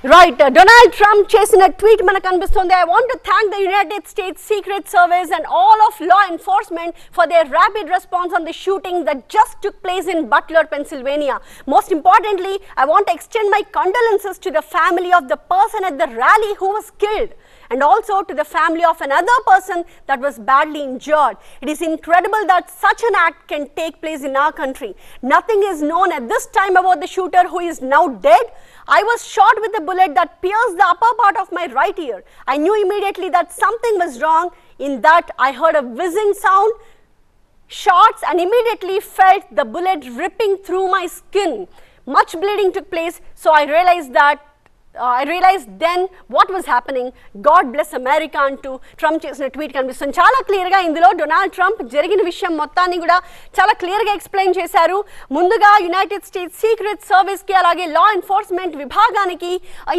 Right, Donald Trump chasing a tweet manaku anpistundi. I want to thank the United States Secret Service and all of law enforcement for their rapid response on the shooting that just took place in Butler, Pennsylvania. Most importantly, I want to extend my condolences to the family of the person at the rally who was killed, and also to the family of another person that was badly injured. It is incredible that such an act can take place in our country. Nothing is known at this time about the shooter, who is now dead. I was shot with a bullet that pierced the upper part of my right ear. I knew immediately that something was wrong. In that, I heard a whizzing sound, shots, and immediately felt the bullet ripping through my skin. Much bleeding took place, so I realized then what was happening. God bless America అంటూ Trump చేసిన tweet కనిపిస్తుంది. చాలా క్లియర్గా ఇందులో Donald Trump జరిగిన విషయం మొత్తాన్ని కూడా చాలా క్లియర్గా ఎక్స్ప్లెయిన్ చేశారు. ముందుగా యునైటెడ్ స్టేట్స్ సీక్రెట్ సర్వీస్కి అలాగే లా ఎన్ఫోర్స్మెంట్ విభాగానికి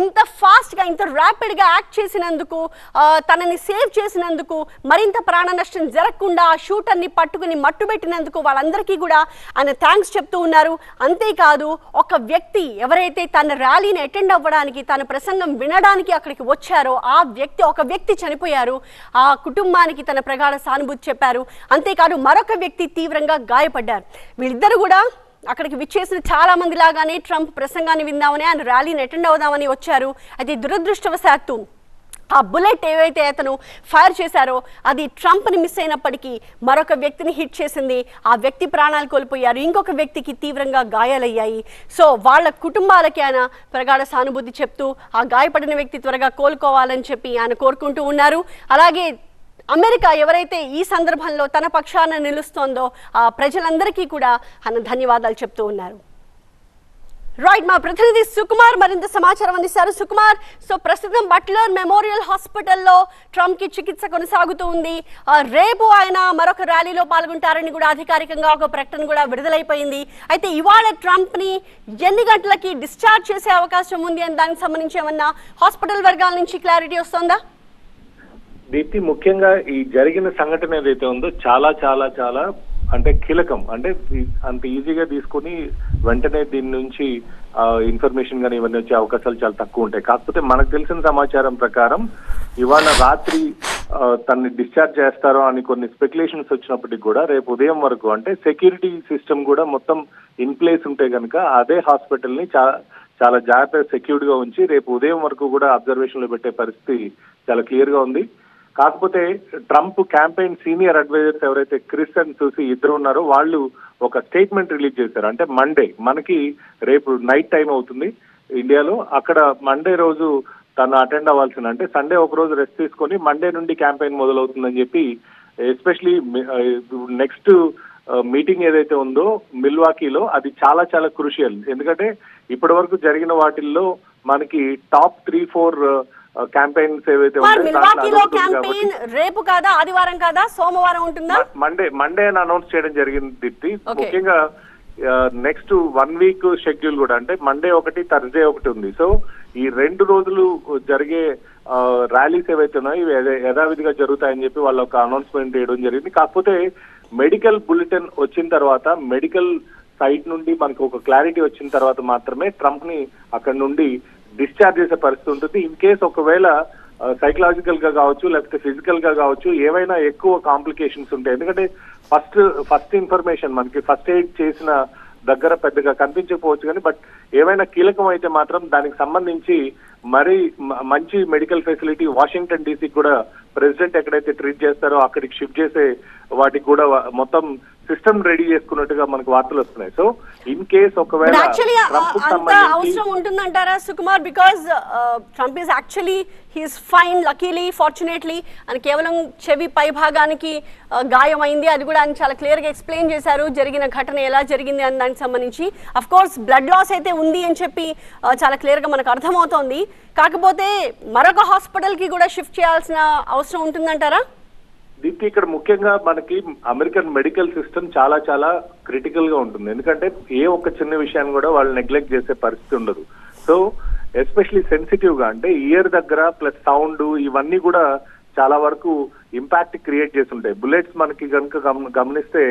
ఇంత ఫాస్ట్గా ఇంత ర్యాపిడ్గా యాక్ట్ చేసినందుకు, తనని సేవ్ చేసినందుకు, మరింత ప్రాణ నష్టం జరగకుండా ఆ షూటర్ని పట్టుకుని మట్టుబెట్టినందుకు వాళ్ళందరికీ కూడా ఆయన థ్యాంక్స్ చెప్తూ ఉన్నారు. అంతేకాదు, ఒక వ్యక్తి ఎవరైతే తన ర్యాలీని అటెండ్ అవ్వడానికి, తన ప్రసంగం వినడానికి అక్కడికి వచ్చారో ఒక వ్యక్తి చనిపోయారు. ఆ కుటుంబానికి తన ప్రగాఢ సానుభూతి చెప్పారు. అంతేకాదు, మరొక వ్యక్తి తీవ్రంగా గాయపడ్డారు. వీళ్ళిద్దరు కూడా అక్కడికి విచ్చేసిన చాలా మంది లాగానే ట్రంప్ ప్రసంగాన్ని విందామని, ఆయన ర్యాలీని అటెండ్ అవుదామని వచ్చారు. అయితే దురదృష్టవశాత్తు ఆ బుల్లెట్ ఏవైతే అతను ఫైర్ చేశారో అది ట్రంప్ని మిస్ అయినప్పటికీ మరొక వ్యక్తిని హిట్ చేసింది. ఆ వ్యక్తి ప్రాణాలు కోల్పోయారు. ఇంకొక వ్యక్తికి తీవ్రంగా గాయాలయ్యాయి. సో వాళ్ళ కుటుంబాలకి ఆయన ప్రగాఢ సానుభూతి చెప్తూ ఆ గాయపడిన వ్యక్తి త్వరగా కోలుకోవాలని చెప్పి ఆయన కోరుకుంటూ ఉన్నారు. అలాగే అమెరికా ఎవరైతే ఈ సందర్భంలో తన పక్షాన నిలుస్తోందో ఆ ప్రజలందరికీ కూడా ఆయన ధన్యవాదాలు చెప్తూ ఉన్నారు. రైట్, మా ప్రతినిధి సుకుమార్ మరింత సమాచారం అందిస్తారు. సుకుమార్, సో ప్రస్తుతం బట్లర్ మెమోరియల్ హాస్పిటల్లో ట్రంప్కి చికిత్స కొనసాగుతూ ఉంది. రేపు ఆయన మరొక ర్యాలీలో పాల్గొంటారని కూడా అధికారికంగా ఒక ప్రకటన కూడా విడుదలైపోయింది. అయితే ఇవాళ ట్రంప్ని ఎన్ని గంటలకి డిశ్చార్జ్ చేసే అవకాశం ఉంది అని దానికి సంబంధించి ఏమన్నా హాస్పిటల్ వర్గాల నుంచి క్లారిటీ వస్తుందా? దీప్తి, ముఖ్యంగా ఈ జరిగిన సంఘటన ఏదైతే ఉందో చాలా చాలా చాలా అంటే కీలకం. అంటే అంత ఈజీగా తీసుకుని వెంటనే దీని నుంచి ఇన్ఫర్మేషన్ కానీ ఇవన్నీ వచ్చే అవకాశాలు చాలా తక్కువ ఉంటాయి. కాకపోతే మనకు తెలిసిన సమాచారం ప్రకారం ఇవాళ రాత్రి తనని డిశ్చార్జ్ చేస్తారో అని కొన్ని స్పెక్యులేషన్స్ వచ్చినప్పటికి కూడా రేపు ఉదయం వరకు అంటే సెక్యూరిటీ సిస్టమ్ కూడా మొత్తం ఇన్ ప్లేస్ ఉంటే కనుక అదే హాస్పిటల్ని చాలా జాగ్రత్తగా సెక్యూర్డ్ గా ఉంచి రేపు ఉదయం వరకు కూడా అబ్జర్వేషన్ లో పెట్టే పరిస్థితి చాలా క్లియర్ గా ఉంది. కాకపోతే ట్రంప్ క్యాంపెయిన్ సీనియర్ అడ్వైజర్స్ ఎవరైతే క్రిస్ అండ్ సూసీ ఇద్దరు ఉన్నారో వాళ్ళు ఒక స్టేట్మెంట్ రిలీజ్ చేశారు. అంటే మండే, మనకి రేపు నైట్ టైం అవుతుంది ఇండియాలో, అక్కడ మండే రోజు తను అటెండ్ అవ్వాల్సిన, అంటే సండే ఒక రోజు రెస్ట్ తీసుకొని మండే నుండి క్యాంపెయిన్ మొదలవుతుందని చెప్పి, ఎస్పెషలీ నెక్స్ట్ మీటింగ్ ఏదైతే ఉందో మిల్వాకీలో అది చాలా చాలా క్రూషియల్. ఎందుకంటే ఇప్పటి వరకు జరిగిన వాటిల్లో మనకి టాప్ 3-4 క్యాంపెయిన్స్ ఏవైతే రేపు కాదా, ఆదివారం కాదా, సోమవారం ఉంటుందా? మండే అని అనౌన్స్ చేయడం జరిగింది దీప్తి. ముఖ్యంగా నెక్స్ట్ 1 వీక్ షెడ్యూల్ కూడా, అంటే మండే ఒకటి, థర్స్డే ఒకటి ఉంది. సో ఈ 2 రోజులు జరిగే ర్యాలీస్ ఏవైతే ఉన్నాయో ఇవి యథావిధిగా జరుగుతాయని చెప్పి వాళ్ళు ఒక అనౌన్స్మెంట్ చేయడం జరిగింది. కాకపోతే మెడికల్ బులెటిన్ వచ్చిన తర్వాత, మెడికల్ సైట్ నుండి మనకు ఒక క్లారిటీ వచ్చిన తర్వాత మాత్రమే ట్రంప్ ని అక్కడ నుండి డిశ్చార్జ్ చేసే పరిస్థితి ఉంటుంది. ఇన్ కేస్ ఒకవేళ సైకలాజికల్ గా కావచ్చు లేకపోతే ఫిజికల్ గా కావచ్చు ఏవైనా ఎక్కువ కాంప్లికేషన్స్ ఉంటాయి. ఎందుకంటే ఫస్ట్ ఇన్ఫర్మేషన్ మనకి ఫస్ట్ ఎయిడ్ చేసిన దగ్గర పెద్దగా కనిపించకపోవచ్చు కానీ బట్ ఏవైనా కీలకం అయితే మాత్రం దానికి సంబంధించి మరి మంచి మెడికల్ ఫెసిలిటీ వాషింగ్టన్ డీసీ కూడా ప్రెసిడెంట్ ఎక్కడైతే ట్రీట్ చేస్తారో అక్కడికి షిఫ్ట్ చేసే వాటికి కూడా మొత్తం సిస్టమ్ రెడీ చేసుకున్నట్టుగా మనకు వార్తలు వస్తున్నాయి. సో ఇన్ కేస్ ఒకవేళ అవసరం ఉంటుందంటారా Sukumar? Because Trump is actually he is fine, luckily, fortunately అని కేవలం చెవి పై భాగానికి గాయమైంది. అది కూడా ఆయన చాలా క్లియర్ గా ఎక్స్ప్లెయిన్ చేశారు జరిగిన ఘటన ఎలా జరిగింది అని దానికి సంబంధించి. అఫ్ కోర్స్ బ్లడ్ లాస్ అయితే ఉంది అని చెప్పి చాలా క్లియర్ గా మనకు అర్థమవుతోంది. కాకపోతే మరొక హాస్పిటల్ కి కూడా షిఫ్ట్ చేయాల్సిన అవసరం ఉంటుందంటారా? దీనికి ఇక్కడ ముఖ్యంగా మనకి అమెరికన్ మెడికల్ సిస్టమ్ చాలా చాలా క్రిటికల్ గా ఉంటుంది. ఎందుకంటే ఏ ఒక్క చిన్న విషయాన్ని కూడా వాళ్ళు నెగ్లెక్ట్ చేసే పరిస్థితి ఉండదు. సో ఎస్పెషలీ సెన్సిటివ్ గా, అంటే ఇయర్ దగ్గర ప్లస్ సౌండ్ ఇవన్నీ కూడా చాలా వరకు ఇంపాక్ట్ క్రియేట్ చేసి ఉంటాయి. బుల్లెట్స్ మనకి కనుక గమనిస్తే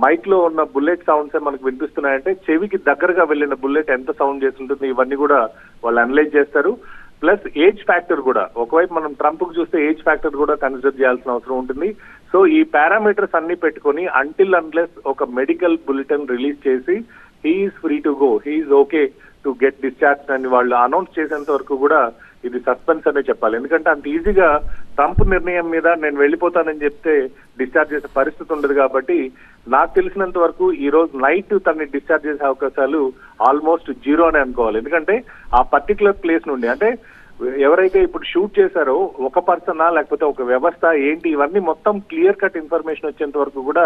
మైక్ లో ఉన్న బుల్లెట్ సౌండ్స్ మనకు వినిపిస్తున్నాయంటే చెవికి దగ్గరగా వెళ్ళిన బుల్లెట్ ఎంత సౌండ్ చేసి ఉంటుంది ఇవన్నీ కూడా వాళ్ళు అనలైజ్ చేస్తారు. ప్లస్ ఏజ్ ఫ్యాక్టర్ కూడా, ఒకవైపు మనం ట్రంప్ కు చూస్తే ఏజ్ ఫ్యాక్టర్ కూడా కన్సిడర్ చేయాల్సిన అవసరం ఉంటుంది. సో ఈ పారామీటర్స్ అన్ని పెట్టుకొని అంటిల్ అన్లెస్ ఒక మెడికల్ బులెటిన్ రిలీజ్ చేసి he is free to go, he is okay to get discharge అని వాళ్ళు అనౌన్స్ చేసేంత వరకు కూడా ఇది సస్పెన్స్ అనే చెప్పాలి. ఎందుకంటే అంత ఈజీగా ట్రంప్ నిర్ణయం మీద నేను వెళ్ళిపోతానని చెప్తే డిశ్చార్జ్ చేసే పరిస్థితి ఉండదు. కాబట్టి నాకు తెలిసినంత వరకు ఈ రోజు నైట్ తనని డిశ్చార్జ్ చేసే అవకాశాలు ఆల్మోస్ట్ జీరో అని అనుకోవాలి. ఎందుకంటే ఆ పర్టికులర్ ప్లేస్ నుండి, అంటే ఎవరైతే ఇప్పుడు షూట్ చేశారో ఒక పర్సనా లేకపోతే ఒక వ్యవస్థ ఏంటి, ఇవన్నీ మొత్తం క్లియర్ కట్ ఇన్ఫర్మేషన్ వచ్చేంత వరకు కూడా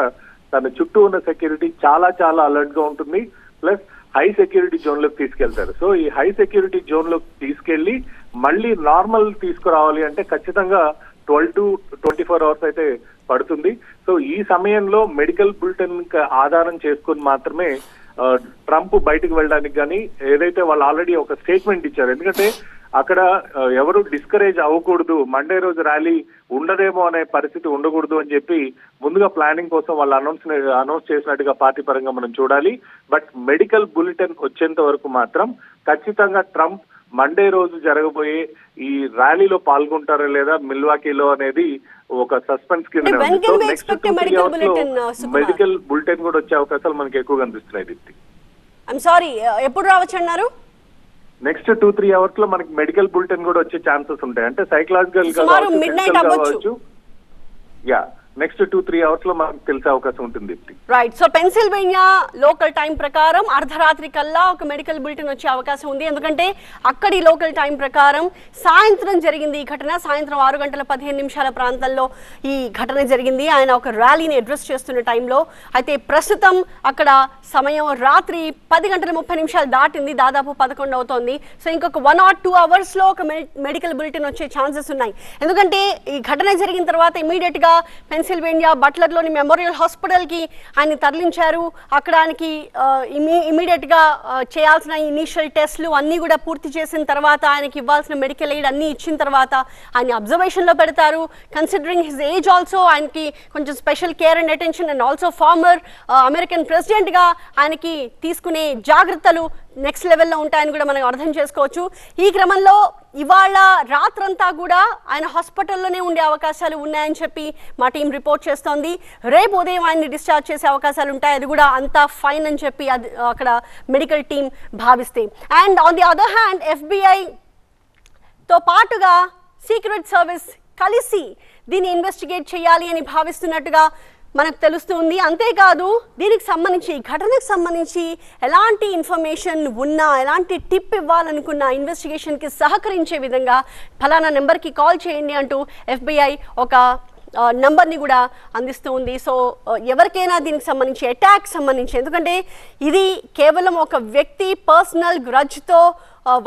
తన చుట్టూ ఉన్న సెక్యూరిటీ చాలా చాలా అలర్ట్ గా ఉంటుంది. ప్లస్ హై సెక్యూరిటీ జోన్ లోకి తీసుకెళ్తారు. సో ఈ హై సెక్యూరిటీ జోన్ లోకి తీసుకెళ్లి మళ్ళీ నార్మల్ తీసుకురావాలి అంటే ఖచ్చితంగా 12 to 24 అవర్స్ అయితే పడుతుంది. సో ఈ సమయంలో మెడికల్ బులెటిన్ ఆధారం చేసుకుని మాత్రమే ట్రంప్ బయటకు వెళ్ళడానికి కానీ, ఏదైతే వాళ్ళు ఆల్రెడీ ఒక స్టేట్మెంట్ ఇచ్చారు. ఎందుకంటే అక్కడ ఎవరు డిస్కరేజ్ అవ్వకూడదు, మండే రోజు ర్యాలీ ఉండదేమో అనే పరిస్థితి ఉండకూడదు అని చెప్పి ముందుగా ప్లానింగ్ కోసం వాళ్ళు అనౌన్స్ చేసినట్టుగా పార్టీ పరంగా మనం చూడాలి. బట్ మెడికల్ బులెటిన్ వచ్చేంత వరకు మాత్రం ఖచ్చితంగా ట్రంప్ మండే రోజు జరగబోయే ఈ ర్యాలీలో పాల్గొంటారా లేదా మిల్వాకీలో అనేది ఒక సస్పెన్స్ కింద మెడికల్ బులెటిన్ కూడా వచ్చే అవకాశాలు మనకి ఎక్కువ కనిపిస్తున్నాయి. దీప్తి, ఐమ్ సారీ, ఎప్పుడు రావచ్చు అన్నారు? నెక్స్ట్ 2-3 అవర్స్ లో మనకి మెడికల్ బులెటిన్ కూడా వచ్చే ఛాన్సెస్ ఉంటాయి. అంటే సైకలాజికల్ కావచ్చు. యా, నెక్స్ట్ 2-3 అవర్స్ లో మనకు తెలిసే అవకాశం ఉంటుంది. Right. So Pennsylvania local time ప్రకారం అర్ధరాత్రి కల్లా ఒక మెడికల్ బులెటిన్ వచ్చే అవకాశం ఉంది. ఎందుకంటే అక్కడి లోకల్ టైం ప్రకారం సాయంత్రం జరిగింది ఈ ఘటన. సాయంత్రం 6:15 ప్రాంతంలో ఈ ఘటన జరిగింది. ఆయన ఒక ర్యాలీని అడ్రస్ చేస్తున్న టైంలో. అయితే ప్రస్తుతం అక్కడ సమయం రాత్రి 10:30 దాటింది, దాదాపు 11 అవుతోంది. సో ఇంకొక 1 or 2 అవర్స్ లో ఒక మెడికల్ బులెటిన్ వచ్చే ఛాన్సెస్ ఉన్నాయి. ఎందుకంటే ఈ ఘటన జరిగిన తర్వాత ఇమీడియట్ గా పెన్సిల్వేనియా బట్లర్లోని మెమోరియల్ హాస్పిటల్ కి ఆయన తరలించారు. అక్కడ ఆయనకి ఇమీడియట్ గా చేయాల్సిన ఇనీషియల్ టెస్ట్లు అన్ని కూడా పూర్తి చేసిన తర్వాత ఆయనకి ఇవ్వాల్సిన మెడికల్ ఎయిడ్ అన్ని ఇచ్చిన తర్వాత ఆయన అబ్జర్వేషన్ లో పెడతారు. కన్సిడరింగ్ హిజ్ ఏజ్ ఆల్సో ఆయనకి కొంచెం special care and attention, and also former American president గా ఆయనకి తీసుకునే జాగ్రత్తలు నెక్స్ట్ లెవెల్లో ఉంటాయని కూడా మనం అర్థం చేసుకోవచ్చు. ఈ క్రమంలో ఇవాళ రాత్రంతా కూడా ఆయన హాస్పిటల్లోనే ఉండే అవకాశాలు ఉన్నాయని చెప్పి మా టీం రిపోర్ట్ చేస్తోంది. రేపు ఉదయం ఆయన్ని డిశ్చార్జ్ చేసే అవకాశాలు ఉంటాయి. అది కూడా అంతా ఫైన్ అని చెప్పి అక్కడ మెడికల్ టీం భావిస్తే. And on the other hand FBI తో పాటుగా సీక్రెట్ సర్వీస్ కలిసి దీన్ని ఇన్వెస్టిగేట్ చేయాలి అని భావిస్తున్నట్టుగా మనకు తెలుస్తుంది. అంతేకాదు దీనికి సంబంధించి, ఘటనకు సంబంధించి ఎలాంటి ఇన్ఫర్మేషన్ ఉన్నా, ఎలాంటి టిప్ ఇవ్వాలనుకున్న ఇన్వెస్టిగేషన్కి సహకరించే విధంగా ఫలానా నెంబర్కి కాల్ చేయండి అంటూ FBI ఒక నంబర్ని కూడా అందిస్తూ ఉంది. సో ఎవరికైనా దీనికి సంబంధించి, అటాక్ సంబంధించి, ఎందుకంటే ఇది కేవలం ఒక వ్యక్తి పర్సనల్ గ్రడ్జ్తో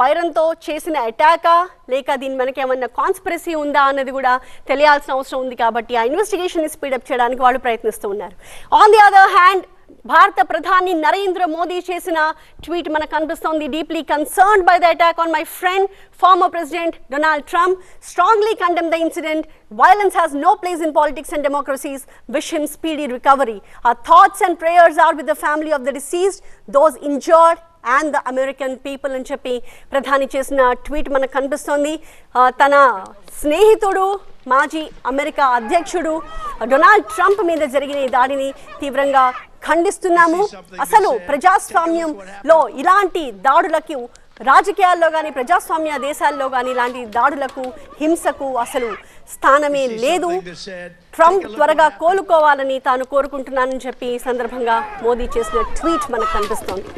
వైరంతో చేసిన అటాకా లేక దీని మనకి ఏమన్నా కాన్స్పిరసీ ఉందా అన్నది కూడా తెలియాల్సిన అవసరం ఉంది. కాబట్టి ఆ ఇన్వెస్టిగేషన్ స్పీడప్ చేయడానికి వాళ్ళు ప్రయత్నిస్తూ ఉన్నారు. ఆన్ ది అదర్ హ్యాండ్ భారత ప్రధాని నరేంద్ర మోదీ చేసిన ట్వీట్ మనకు కనిపిస్తోంది. Deeply concerned by the attack on my friend former President Donald Trump, strongly condemned the incident. Violence has no place in politics and democracies. Wish him speedy recovery. Our thoughts and prayers are with the family of the deceased, those injured and the American people అని చెప్పి ప్రధాని చేసిన tweet మనకు కనిపిస్తోంది. తన స్నేహితుడు మాజీ America అధ్యక్షుడు డొనాల్డ్ ట్రంప్ మీద జరిగిన ఈ దాడిని తీవ్రంగా ఖండిస్తున్నాము. అసలు ప్రజాస్వామ్యంలో ఇలాంటి దాడులకు, రాజకీయాల్లో కానీ ప్రజాస్వామ్య దేశాల్లో కానీ ఇలాంటి దాడులకు, హింసకు అసలు స్థానమే లేదు. ట్రంప్ త్వరగా కోలుకోవాలని తాను కోరుకుంటున్నానని చెప్పి ఈ సందర్భంగా మోదీ చేసిన ట్వీట్ మనకు కనిపిస్తోంది.